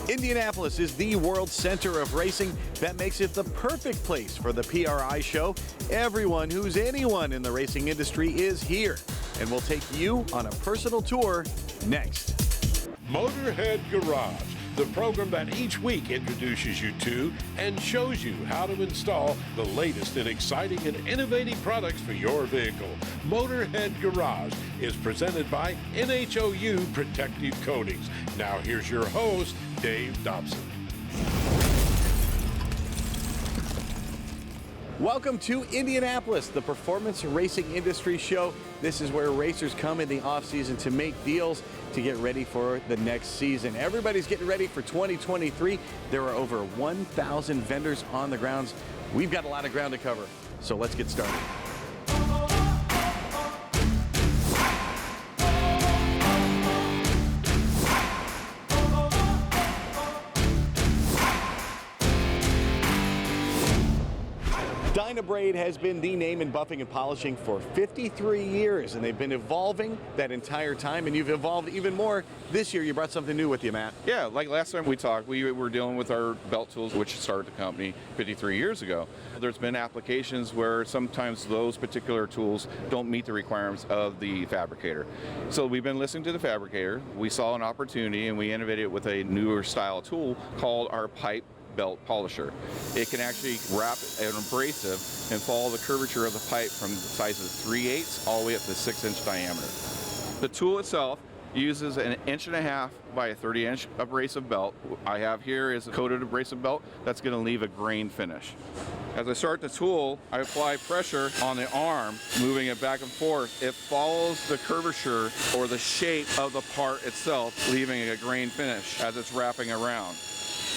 Indianapolis is the world center of racing. That makes it the perfect place for the PRI show. Everyone who's anyone in the racing industry is here, and we'll take you on a personal tour next. Motorhead Garage, the program that each week introduces you to and shows you how to install the latest in exciting and innovative products for your vehicle. Motorhead Garage is presented by NHOU Protective Coatings. Now here's your host, Dave Dobson. Welcome to Indianapolis, the performance racing industry show. This is where racers come in the off-season to make deals to get ready for the next season. Everybody's getting ready for 2023. There are over 1,000 vendors on the grounds. We've got a lot of ground to cover, so let's get started. Dynabrade has been the name in buffing and polishing for 53 years, and they've been evolving that entire time, and you've evolved even more. This year, you brought something new with you, Matt. Yeah, like last time we talked, we were dealing with our belt tools, which started the company 53 years ago. There's been applications where sometimes those particular tools don't meet the requirements of the fabricator. So we've been listening to the fabricator. We saw an opportunity, and we innovated with a newer style tool called our pipe belt polisher. It can actually wrap an abrasive and follow the curvature of the pipe from the size of 3/8 all the way up to 6-inch diameter. The tool itself uses an 1.5 by a 30-inch abrasive belt. I have here is a coated abrasive belt that's going to leave a grain finish. As I start the tool, I apply pressure on the arm, moving it back and forth. It follows the curvature or the shape of the part itself, leaving a grain finish as it's wrapping around.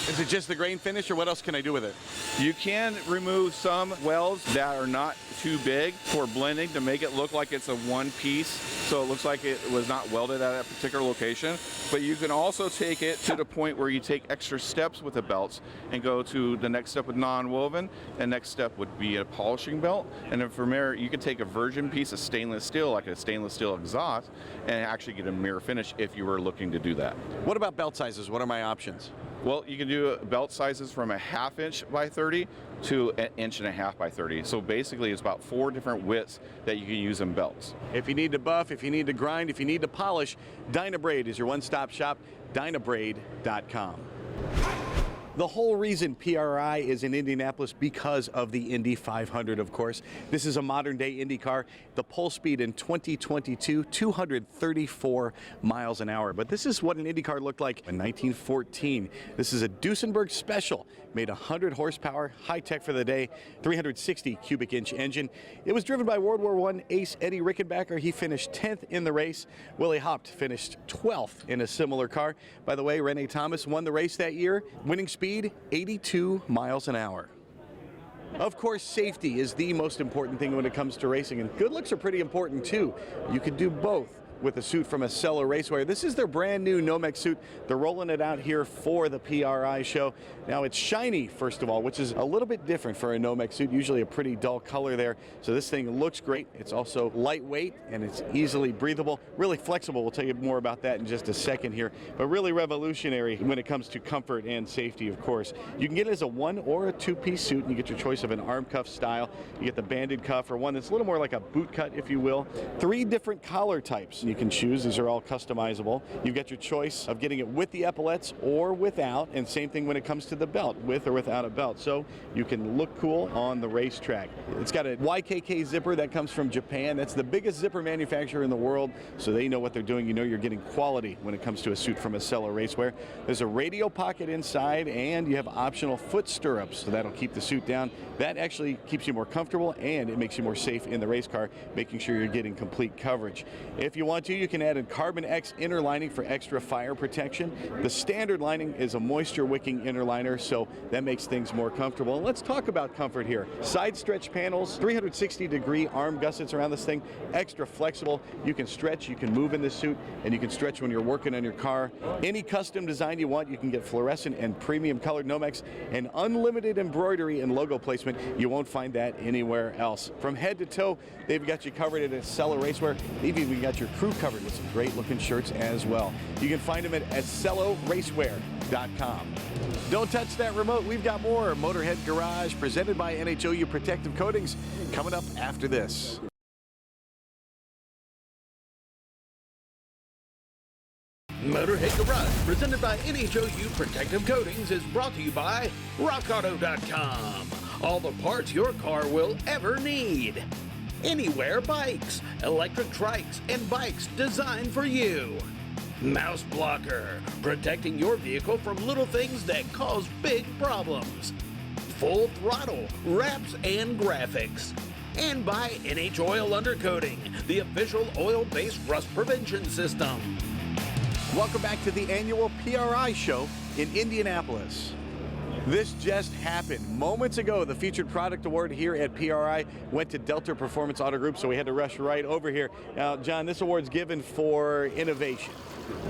Is it just the grain finish, or what else can I do with it? You can remove some welds that are not too big for blending to make it look like it's a one piece, so it looks like it was not welded at a particular location. But you can also take it to the point where you take extra steps with the belts and go to the next step with non-woven. The next step would be a polishing belt, and then from there you could take a virgin piece of stainless steel, like a stainless steel exhaust, and actually get a mirror finish if you were looking to do that. What about belt sizes? What are my options? Well, you can do belt sizes from a 1/2 inch by 30 to an 1.5 inch by 30. So basically it's about 4 different widths that you can use in belts. If you need to buff, if you need to grind, if you need to polish, Dynabrade is your one-stop shop, dynabrade.com. The whole reason PRI is in Indianapolis because of the Indy 500, of course. This is a modern-day Indy car. The pole speed in 2022, 234 miles an hour. But this is what an Indy car looked like in 1914. This is a Duesenberg Special, made 100 horsepower, high-tech for the day, 360 cubic inch engine. It was driven by World War I ace Eddie Rickenbacker. He finished 10th in the race. Willie Haupt finished 12th in a similar car. By the way, Renee Thomas won the race that year, winning speed 82 miles an hour. Of course, safety is the most important thing when it comes to racing, and good looks are pretty important too. You could do both with a suit from Acela Racewear. This is their brand new Nomex suit. They're rolling it out here for the PRI show. Now it's shiny, first of all, which is a little bit different for a Nomex suit, usually a pretty dull color there. So this thing looks great. It's also lightweight and it's easily breathable, really flexible. We'll tell you more about that in just a second here, but really revolutionary when it comes to comfort and safety, of course. You can get it as a 1 or a 2-piece suit, and you get your choice of an arm cuff style. You get the banded cuff, or one that's a little more like a boot cut, if you will. 3 different collar types you can choose. These are all customizable. You've got your choice of getting it with the epaulettes or without, and same thing when it comes to the belt, with or without a belt. So you can look cool on the racetrack. It's got a YKK zipper that comes from Japan. That's the biggest zipper manufacturer in the world, so they know what they're doing. You know you're getting quality when it comes to a suit from Acela Racewear. There's a radio pocket inside, and you have optional foot stirrups, so that'll keep the suit down. That actually keeps you more comfortable, and it makes you more safe in the race car, making sure you're getting complete coverage. If you want to, you can add a Carbon X inner lining for extra fire protection. The standard lining is a moisture wicking inner liner, so that makes things more comfortable. And let's talk about comfort here. Side stretch panels, 360-degree arm gussets around this thing, extra flexible. You can stretch, you can move in this suit, and you can stretch when you're working on your car. Any custom design you want, you can get fluorescent and premium colored Nomex, and unlimited embroidery and logo placement. You won't find that anywhere else. From head to toe, they've got you covered at Acela Racewear. They've even got your crew crew covered with some great looking shirts as well. You can find them at AcelloRacewear.com. Don't touch that remote. We've got more Motorhead Garage presented by NHOU Protective Coatings coming up after this. Motorhead Garage, presented by NHOU Protective Coatings, is brought to you by RockAuto.com. All the parts your car will ever need. Anywhere Bikes, electric trikes and bikes designed for you. Mouse Blocker, protecting your vehicle from little things that cause big problems. Full Throttle, wraps and graphics. And by NH Oil Undercoating, the official oil-based rust prevention system. Welcome back to the annual PRI show in Indianapolis. This just happened moments ago. The featured product award here at PRI went to Delta Performance Auto Group, so we had to rush right over here. Now, John, this award's given for innovation.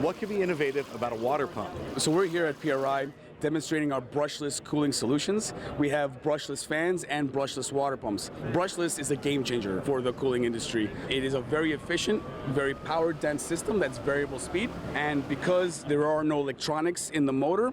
What could be innovative about a water pump? So we're here at PRI demonstrating our brushless cooling solutions. We have brushless fans and brushless water pumps. Brushless is a game changer for the cooling industry. It is a very efficient, very power dense system that's variable speed. And because there are no electronics in the motor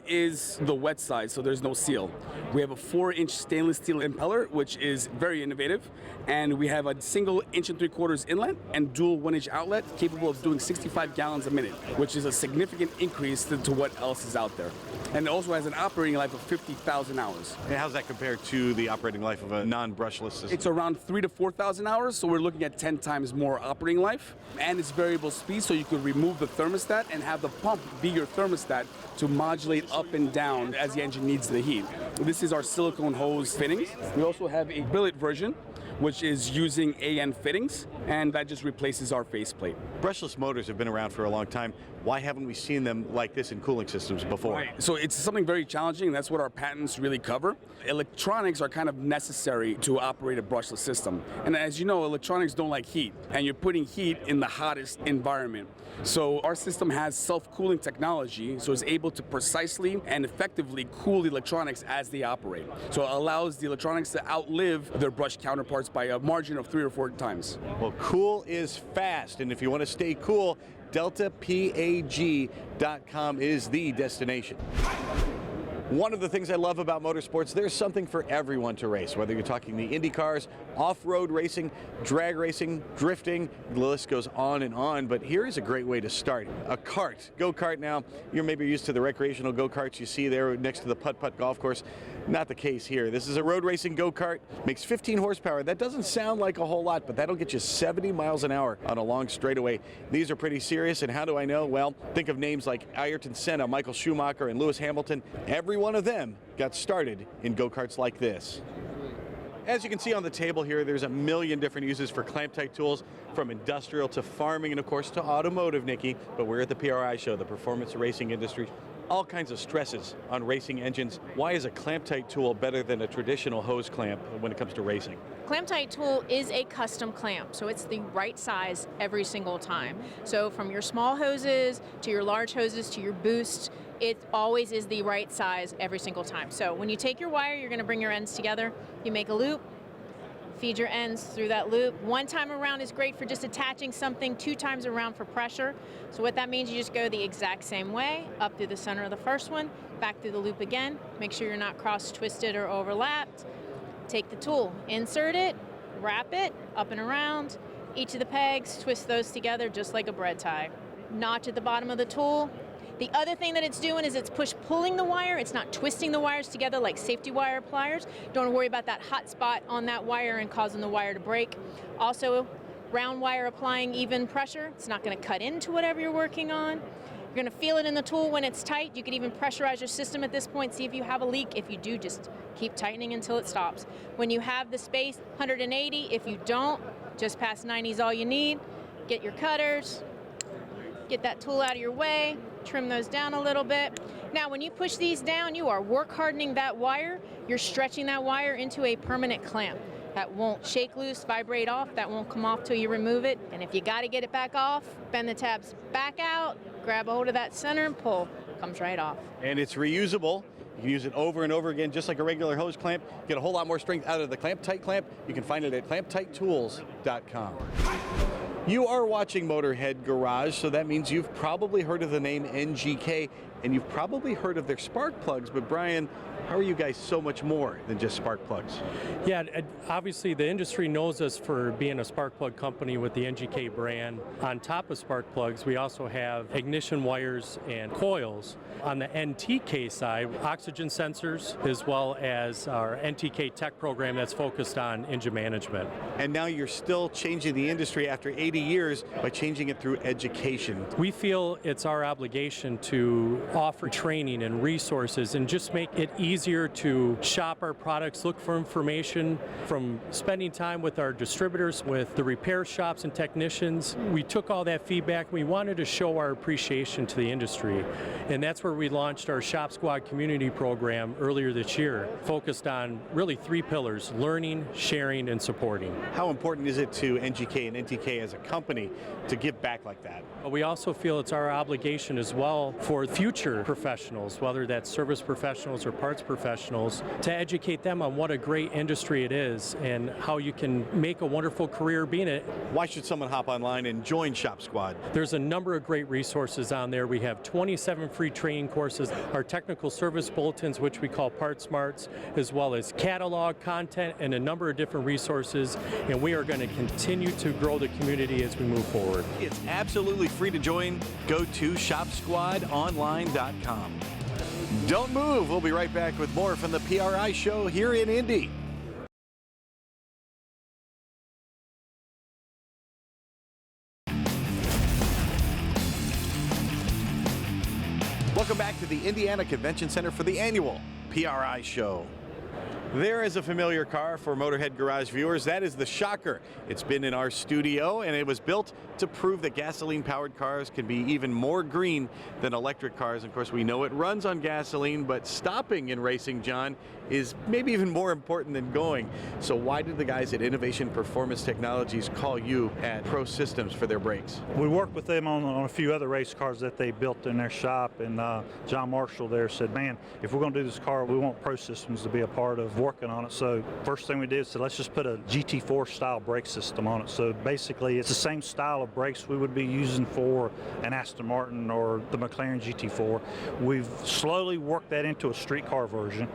is the wet side, so there's no seal. We have a 4-inch stainless steel impeller, which is very innovative. And we have a single 1 3/4 inlet and dual 1-inch outlet capable of doing 65 gallons a minute, which is a significant increase to what else is out there. And it also has an operating life of 50,000 hours. And how's that compared to the operating life of a non-brushless system? It's around 3,000 to 4,000 hours, so we're looking at 10 times more operating life. And it's variable speed, so you could remove the thermostat and have the pump be your thermostat to modulate up and down as the engine needs the heat. This is our silicone hose fittings. We also have a billet version, which is using AN fittings, and that just replaces our faceplate. Brushless motors have been around for a long time. Why haven't we seen them like this in cooling systems before? Right. So it's something very challenging, and that's what our patents really cover. Electronics are kind of necessary to operate a brushless system. And as you know, electronics don't like heat, and you're putting heat in the hottest environment. So our system has self-cooling technology, so it's able to precisely and effectively cool the electronics as they operate. So it allows the electronics to outlive their brushed counterparts by a margin of 3 or 4 times. Well, cool is fast, and if you want to stay cool, DeltaPAG.com is the destination. One of the things I love about motorsports, there's something for everyone to race, whether you're talking the Indy cars, off-road racing, drag racing, drifting, the list goes on and on, but here is a great way to start. A kart, go-kart now, you're maybe used to the recreational go-karts you see there next to the putt-putt golf course. Not the case here. This is a road racing go-kart, makes 15 horsepower. That doesn't sound like a whole lot, but that'll get you 70 miles an hour on a long straightaway. These are pretty serious, and how do I know? Well, think of names like Ayrton Senna, Michael Schumacher, and Lewis Hamilton. Every one of them got started in go-karts like this. As you can see on the table here, there's a million different uses for clamp-tight tools, from industrial to farming and of course to automotive, Nikki. But we're at the PRI show, the performance racing industry. All kinds of stresses on racing engines. Why is a clamp-tight tool better than a traditional hose clamp when it comes to racing? Clamp-tight tool is a custom clamp, so it's the right size every single time. So from your small hoses to your large hoses to your boost, it always is the right size every single time. So when you take your wire, you're going to bring your ends together. You make a loop, feed your ends through that loop. 1 time around is great for just attaching something, 2 times around for pressure. So what that means, you just go the exact same way, up through the center of the first one, back through the loop again. Make sure you're not cross-twisted or overlapped. Take the tool, insert it, wrap it, up and around. Each of the pegs, twist those together just like a bread tie. Notch at the bottom of the tool. The other thing that it's doing is it's push-pulling the wire. It's not twisting the wires together like safety wire pliers. Don't worry about that hot spot on that wire and causing the wire to break. Also, round wire applying even pressure. It's not going to cut into whatever you're working on. You're going to feel it in the tool when it's tight. You can even pressurize your system at this point, see if you have a leak. If you do, just keep tightening until it stops. When you have the space, 180. If you don't, just past 90 is all you need. Get your cutters. Get that tool out of your way. Trim those down a little bit. Now, when you push these down, you are work hardening that wire. You're stretching that wire into a permanent clamp. That won't shake loose, vibrate off. That won't come off till you remove it. And if you got to get it back off, bend the tabs back out, grab a hold of that center and pull. Comes right off. And it's reusable. You can use it over and over again, just like a regular hose clamp. Get a whole lot more strength out of the clamp-tight clamp. You can find it at clamptighttools.com. You are watching Motorhead Garage, so that means you've probably heard of the name NGK, and you've probably heard of their spark plugs. But Brian, how are you guys so much more than just spark plugs? Yeah, obviously the industry knows us for being a spark plug company with the NGK brand. On top of spark plugs, we also have ignition wires and coils. On the NTK side, oxygen sensors, as well as our NTK tech program that's focused on engine management. And now you're still changing the industry after 80 years by changing it through education. We feel it's our obligation to offer training and resources and just make it easier to shop our products, look for information, from spending time with our distributors, with the repair shops and technicians. We took all that feedback. We wanted to show our appreciation to the industry, and that's where we launched our Shop Squad community program earlier this year, focused on really 3 pillars: learning, sharing, and supporting. How important is it to NGK and NTK as a company to give back like that? We also feel it's our obligation as well for future professionals, whether that's service professionals or parts professionals, to educate them on what a great industry it is and how you can make a wonderful career being it. Why should someone hop online and join Shop Squad? There's a number of great resources on there. We have 27 free training courses, our technical service bulletins, which we call Part Smarts, as well as catalog content and a number of different resources, and we are going to continue to grow the community as we move forward. It's absolutely free to join. Go to shopsquadonline.com. Don't move. We'll be right back with more from the PRI show here in Indy. Welcome back to the Indiana Convention Center for the annual PRI show. There is a familiar car for Motorhead Garage viewers. That is the Shocker. It's been in our studio, and it was built to prove that gasoline-powered cars can be even more green than electric cars. Of course, we know it runs on gasoline, but stopping in racing, John, is maybe even more important than going. So why did the guys at Innovation Performance Technologies call you at Pro Systems for their brakes? We worked with them on a few other race cars that they built in their shop, and John Marshall there said, man, if we're going to do this car, we want Pro Systems to be a part of working on it. So first thing we did is let's just put a GT4 style brake system on it. So basically it's the same style of brakes we would be using for an Aston Martin or the McLaren GT4. We've slowly worked that into a street car version,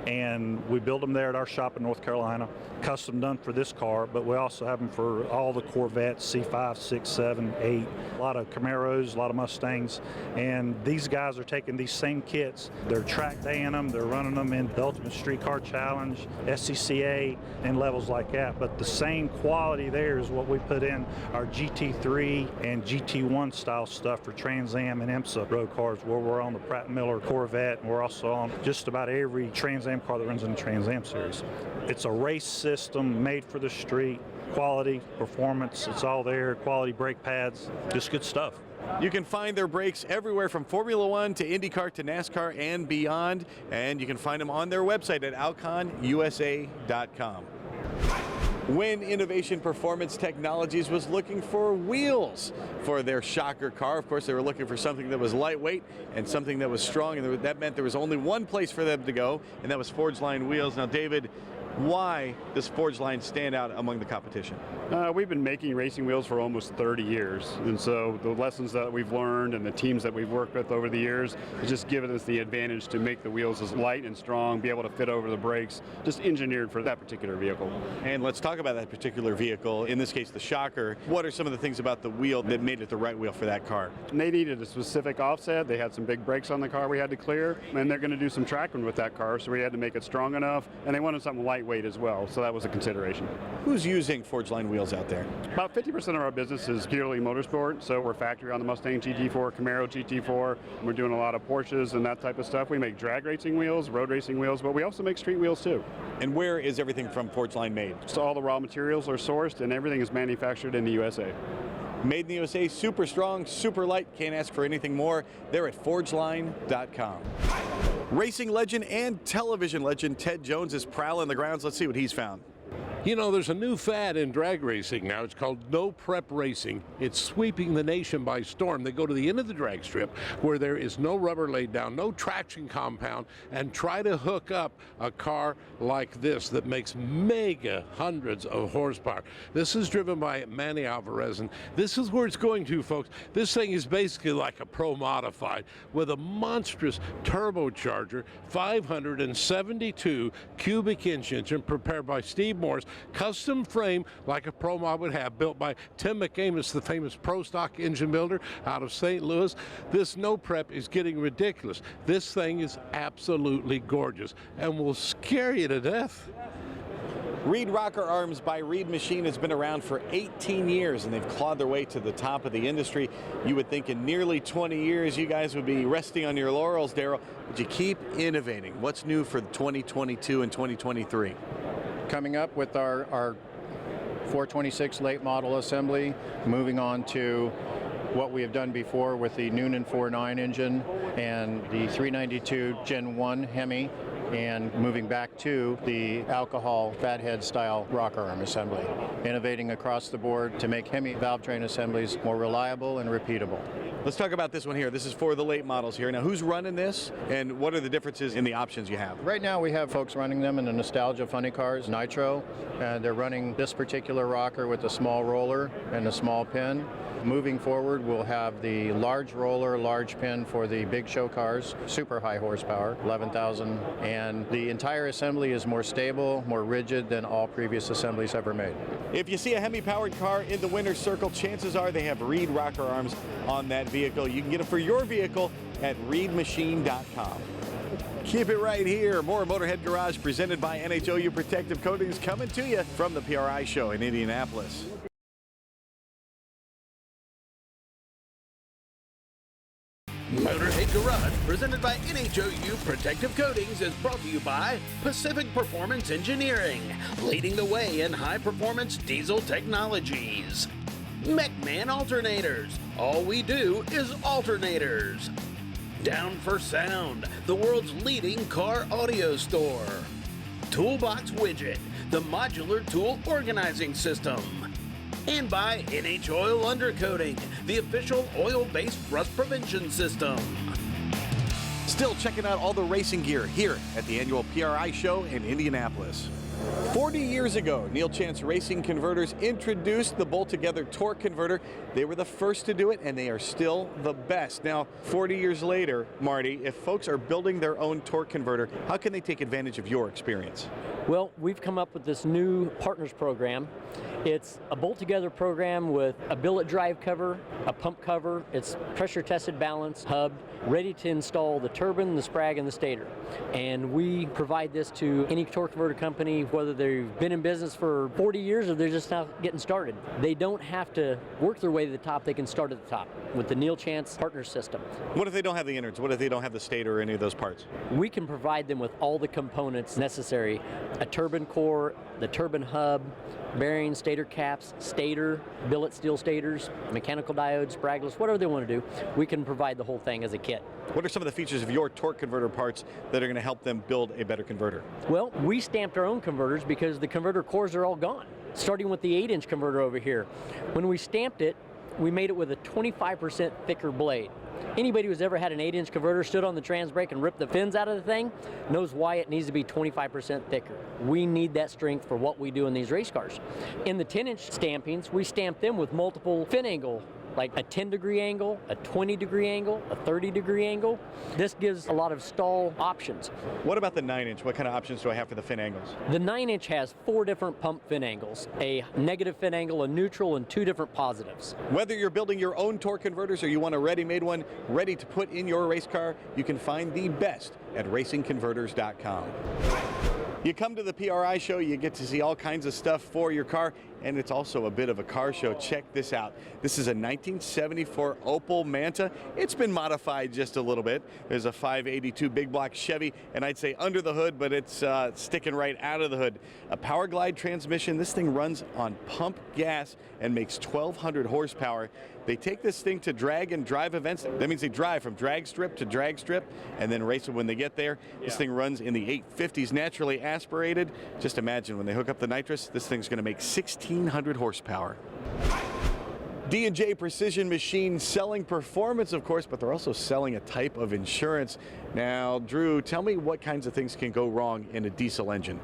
and we build them there at our shop in North Carolina, custom done for this car, but we also have them for all the Corvettes, C5, 6, 7, 8, a lot of Camaros, a lot of Mustangs, and these guys are taking these same kits, they're track daying them, they're running them in the Ultimate Street Car Challenge, SCCA, and levels like that, but the same quality there is what we put in our GT3 and GT1 style stuff for Trans Am and IMSA road cars, where we're on the Pratt & Miller Corvette, and we're also on just about every Trans Am car that runs in the Trans Am series. It's a race system made for the street, quality, performance, it's all there, quality brake pads, just good stuff. You can find their brakes everywhere from Formula One to IndyCar to NASCAR and beyond, and you can find them on their website at alconusa.com. When Innovation Performance Technologies was looking for wheels for their Shocker car, of course they were looking for something that was lightweight and something that was strong, and that meant there was only one place for them to go, and that was Forge Line wheels. Now, David, why does Forge Line stand out among the competition? We've been making racing wheels for almost 30 years, and so the lessons that we've learned and the teams that we've worked with over the years has just given us the advantage to make the wheels as light and strong, be able to fit over the brakes, just engineered for that particular vehicle. And let's talk about that particular vehicle, in this case the Shocker. What are some of the things about the wheel that made it the right wheel for that car? And they needed a specific offset, they had some big brakes on the car we had to clear, and they're going to do some tracking with that car, so we had to make it strong enough, and they wanted something lightweight as well, so that was a consideration. Who's using Forge Line wheels out there? About 50% of our business is purely motorsport, so we're factory on the Mustang GT4, Camaro GT4. We're doing a lot of Porsches and that type of stuff. We make drag racing wheels, road racing wheels, but we also make street wheels too. And where is everything from Forge Line made? So all the raw materials are sourced and everything is manufactured in the USA. Made in the USA, super strong, super light, can't ask for anything more. They're at forgeline.com. Racing legend and television legend Ted Jones is prowling the grounds. Let's see what he's found. You know, there's a new fad in drag racing now. It's called no prep racing. It's sweeping the nation by storm. They go to the end of the drag strip where there is no rubber laid down, no traction compound, and try to hook up a car like this that makes mega hundreds of horsepower. This is driven by Manny Alvarez, and this is where it's going to, folks. This thing is basically like a Pro Modified with a monstrous turbocharger, 572 cubic inch engine prepared by Steve Morse, custom frame like a Pro Mod would have, built by Tim McAmis, the famous Pro Stock engine builder out of St. Louis. This no prep is getting ridiculous. This thing is absolutely gorgeous and will scare you to death. Reed Rocker Arms by Reed Machine has been around for 18 years, and they've clawed their way to the top of the industry. You would think in nearly 20 years you guys would be resting on your laurels, Daryl, but you keep innovating. What's new for 2022 and 2023? Coming up with our 426 late model assembly, moving on to what we have done before with the Noonan 4.9 engine and the 392 Gen 1 Hemi, and moving back to the alcohol fathead style rocker arm assembly, innovating across the board to make Hemi valve train assemblies more reliable and repeatable. Let's talk about this one here. This is for the late models here. Now, who's running this, and what are the differences in the options you have? Right now we have folks running them in the Nostalgia Funny Cars Nitro, and they're running this particular rocker with a small roller and a small pin. Moving forward, we'll have the large roller, large pin for the big show cars, super high horsepower, 11,000, and the entire assembly is more stable, more rigid than all previous assemblies ever made. If you see a Hemi-powered car in the winner's circle, chances are they have Reed Rocker Arms on that vehicle. You can get them for your vehicle at reedmachine.com. Keep it right here. More Motorhead Garage presented by NHOU Protective Coatings coming to you from the PRI show in Indianapolis. Motorhead Garage, presented by NHOU Protective Coatings, is brought to you by Pacific Performance Engineering, leading the way in high-performance diesel technologies. McMahon Alternators, all we do is alternators. Down for Sound, the world's leading car audio store. Toolbox Widget, the modular tool organizing system. And by NH Oil Undercoating, the official oil-based rust prevention system. Still checking out all the racing gear here at the annual PRI show in Indianapolis. 40 years ago, Neil Chance Racing Converters introduced the bolt-together torque converter. They were the first to do it, and they are still the best. Now, 40 years later, Marty, if folks are building their own torque converter, how can they take advantage of your experience? Well, we've come up with this new partners program. It's a bolt-together program with a billet drive cover, a pump cover. It's pressure-tested, balanced, hubbed, ready to install the turbine, the sprag, and the stator. And we provide this to any torque converter company, whether they've been in business for 40 years or they're just now getting started. They don't have to work their way to the top. They can start at the top with the Neil Chance Partners system. What if they don't have the innards? What if they don't have the stator or any of those parts? We can provide them with all the components necessary. A turbine core, the turbine hub, bearings, stator caps, stator, billet steel stators, mechanical diodes, spragless, whatever they want to do. We can provide the whole thing as a kit. What are some of the features of your torque converter parts that are going to help them build a better converter? Well, we stamped our own converters because the converter cores are all gone, starting with the 8-inch converter over here. When we stamped it, we made it with a 25% thicker blade. Anybody who's ever had an 8-inch converter, stood on the trans brake and ripped the fins out of the thing, knows why it needs to be 25% thicker. We need that strength for what we do in these race cars. In the 10-inch stampings, we stamp them with multiple fin angle, like a 10-degree angle, a 20-degree angle, a 30-degree angle. This gives a lot of stall options. What about the 9-inch? What kind of options do I have for the fin angles? The 9-inch has 4 different pump fin angles, a negative fin angle, a neutral, and 2 different positives. Whether you're building your own torque converters or you want a ready-made one ready to put in your race car, you can find the best at racingconverters.com. You come to the PRI show, you get to see all kinds of stuff for your car. and it's also a bit of a car show. Check this out. This is a 1974 Opel Manta. It's been modified just a little bit. There's a 582 big block Chevy, and I'd say under the hood, but it's sticking right out of the hood. A Power Glide transmission. This thing runs on pump gas and makes 1,200 horsepower. They take this thing to drag and drive events. That means they drive from drag strip to drag strip and then race it when they get there. This thing runs in the 850s, naturally aspirated. Just imagine when they hook up the nitrous, this thing's going to make 1,600 horsepower. D&J Precision Machines selling performance, of course, but they're also selling a type of insurance. Now, Drew, tell me what kinds of things can go wrong in a diesel engine.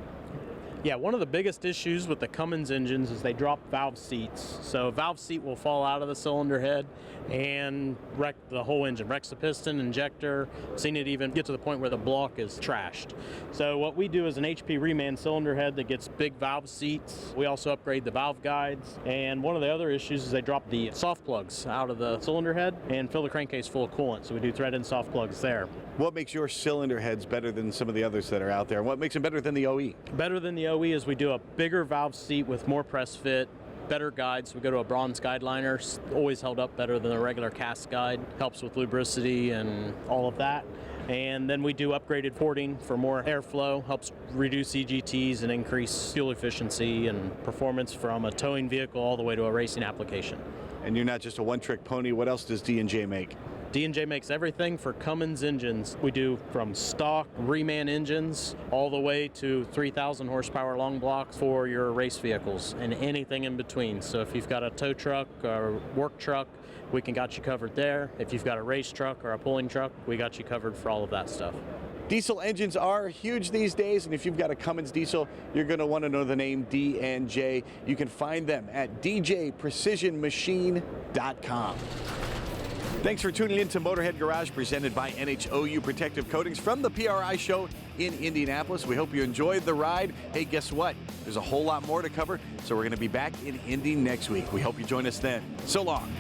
Yeah, one of the biggest issues with the Cummins engines is they drop valve seats. So a valve seat will fall out of the cylinder head and wreck the whole engine, wrecks the piston, injector, seen it even get to the point where the block is trashed. So what we do is an HP reman cylinder head that gets big valve seats. We also upgrade the valve guides. And one of the other issues is they drop the soft plugs out of the cylinder head and fill the crankcase full of coolant. So we do thread-in soft plugs there. What makes your cylinder heads better than some of the others that are out there? What makes them better than the OE? Better than the OE is we do a bigger valve seat with more press fit, better guides. We go to a bronze guide liner, always held up better than a regular cast guide, helps with lubricity and all of that. And then we do upgraded porting for more airflow, helps reduce EGTs and increase fuel efficiency and performance from a towing vehicle all the way to a racing application. And you're not just a one-trick pony. What else does D&J make? D&J makes everything for Cummins engines. We do from stock reman engines all the way to 3,000 horsepower long blocks for your race vehicles and anything in between. So if you've got a tow truck or work truck, we can got you covered there. If you've got a race truck or a pulling truck, we got you covered for all of that stuff. Diesel engines are huge these days, and if you've got a Cummins diesel, you're going to want to know the name D&J. You can find them at djprecisionmachine.com. Thanks for tuning in to Motorhead Garage, presented by NHOU Protective Coatings from the PRI show in Indianapolis. We hope you enjoyed the ride. Hey, guess what? There's a whole lot more to cover, so we're going to be back in Indy next week. We hope you join us then. So long.